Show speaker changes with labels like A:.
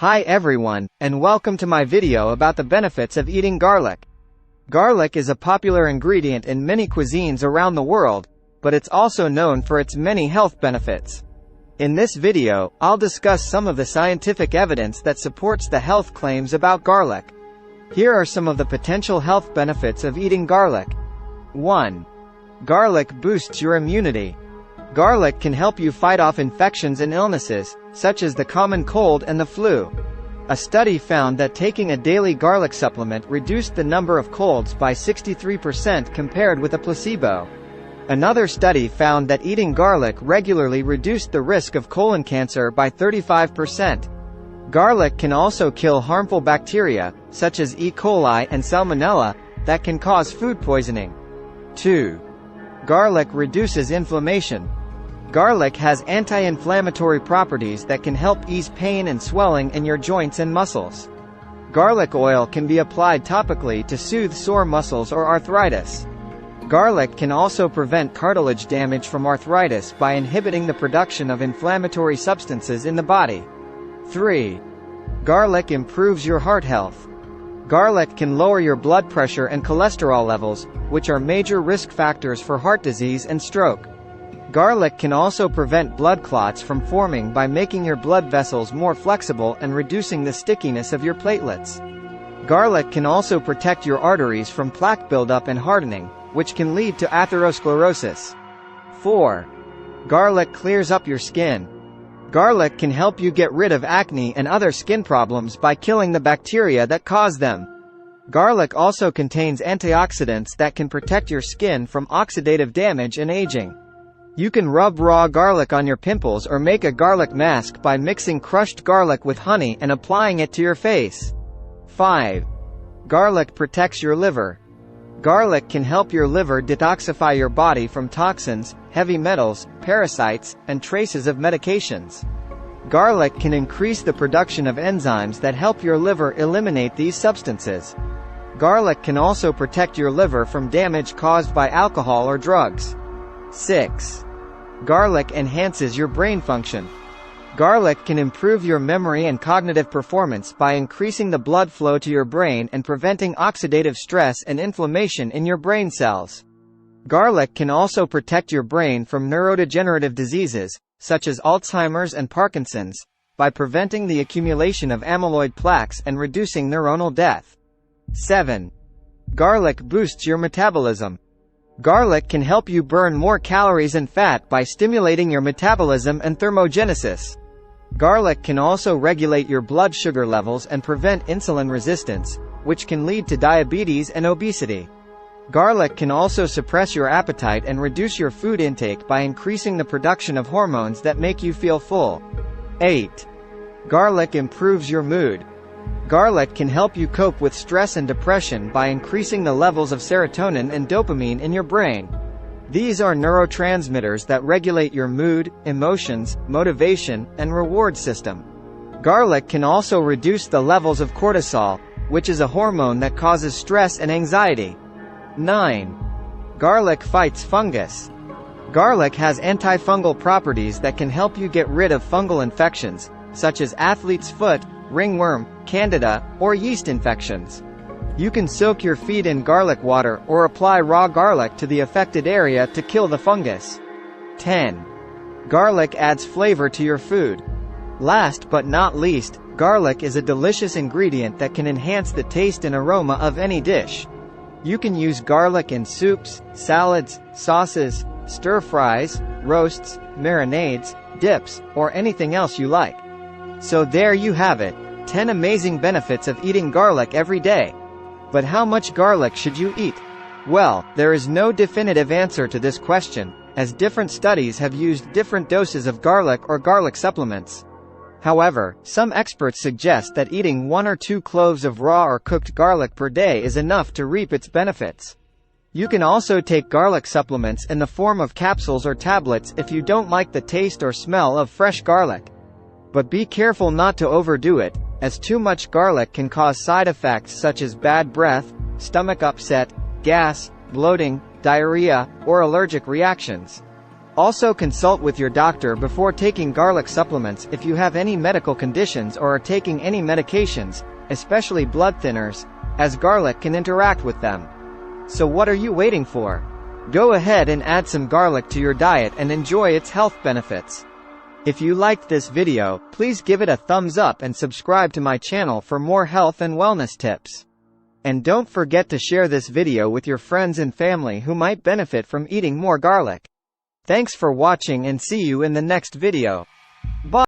A: Hi everyone, and welcome to my video about the benefits of eating garlic. Garlic is a popular ingredient in many cuisines around the world, but it's also known for its many health benefits. In this video, I'll discuss some of the scientific evidence that supports the health claims about garlic. Here are some of the potential health benefits of eating garlic. 1. Garlic boosts your immunity. Garlic can help you fight off infections and illnesses, such as the common cold and the flu. A study found that taking a daily garlic supplement reduced the number of colds by 63% compared with a placebo. Another study found that eating garlic regularly reduced the risk of colon cancer by 35%. Garlic can also kill harmful bacteria, such as E. coli and Salmonella, that can cause food poisoning. 2. Garlic reduces inflammation. Garlic has anti-inflammatory properties that can help ease pain and swelling in your joints and muscles. Garlic oil can be applied topically to soothe sore muscles or arthritis. Garlic can also prevent cartilage damage from arthritis by inhibiting the production of inflammatory substances in the body. 3. Garlic improves your heart health. Garlic can lower your blood pressure and cholesterol levels, which are major risk factors for heart disease and stroke. Garlic can also prevent blood clots from forming by making your blood vessels more flexible and reducing the stickiness of your platelets. Garlic can also protect your arteries from plaque buildup and hardening, which can lead to atherosclerosis. 4. Garlic clears up your skin. Garlic can help you get rid of acne and other skin problems by killing the bacteria that cause them. Garlic also contains antioxidants that can protect your skin from oxidative damage and aging. You can rub raw garlic on your pimples or make a garlic mask by mixing crushed garlic with honey and applying it to your face. 5. Garlic protects your liver. Garlic can help your liver detoxify your body from toxins, heavy metals, parasites, and traces of medications. Garlic can increase the production of enzymes that help your liver eliminate these substances. Garlic can also protect your liver from damage caused by alcohol or drugs. 6. Garlic enhances your brain function. Garlic can improve your memory and cognitive performance by increasing the blood flow to your brain and preventing oxidative stress and inflammation in your brain cells. Garlic can also protect your brain from neurodegenerative diseases, such as Alzheimer's and Parkinson's, by preventing the accumulation of amyloid plaques and reducing neuronal death. 7. Garlic boosts your metabolism. Garlic can help you burn more calories and fat by stimulating your metabolism and thermogenesis. Garlic can also regulate your blood sugar levels and prevent insulin resistance, which can lead to diabetes and obesity. Garlic can also suppress your appetite and reduce your food intake by increasing the production of hormones that make you feel full. 8. Garlic improves your mood. Garlic can help you cope with stress and depression by increasing the levels of serotonin and dopamine in your brain. These are neurotransmitters that regulate your mood, emotions, motivation, and reward system. Garlic can also reduce the levels of cortisol, which is a hormone that causes stress and anxiety. 9. Garlic fights fungus. Garlic has antifungal properties that can help you get rid of fungal infections, such as athlete's foot, ringworm, candida, or yeast infections. You can soak your feet in garlic water or apply raw garlic to the affected area to kill the fungus. 10. Garlic adds flavor to your food. Last but not least, garlic is a delicious ingredient that can enhance the taste and aroma of any dish. You can use garlic in soups, salads, sauces, stir-fries, roasts, marinades, dips, or anything else you like. So there you have it, 10 amazing benefits of eating garlic every day. But how much garlic should you eat? Well, there is no definitive answer to this question, as different studies have used different doses of garlic or garlic supplements. However, some experts suggest that eating 1 or 2 cloves of raw or cooked garlic per day is enough to reap its benefits. You can also take garlic supplements in the form of capsules or tablets if you don't like the taste or smell of fresh garlic. But be careful not to overdo it, as too much garlic can cause side effects such as bad breath, stomach upset, gas, bloating, diarrhea, or allergic reactions. Also consult with your doctor before taking garlic supplements if you have any medical conditions or are taking any medications, especially blood thinners, as garlic can interact with them. So what are you waiting for? Go ahead and add some garlic to your diet and enjoy its health benefits. If you liked this video, please give it a thumbs up and subscribe to my channel for more health and wellness tips. And don't forget to share this video with your friends and family who might benefit from eating more garlic. Thanks for watching and see you in the next video. Bye.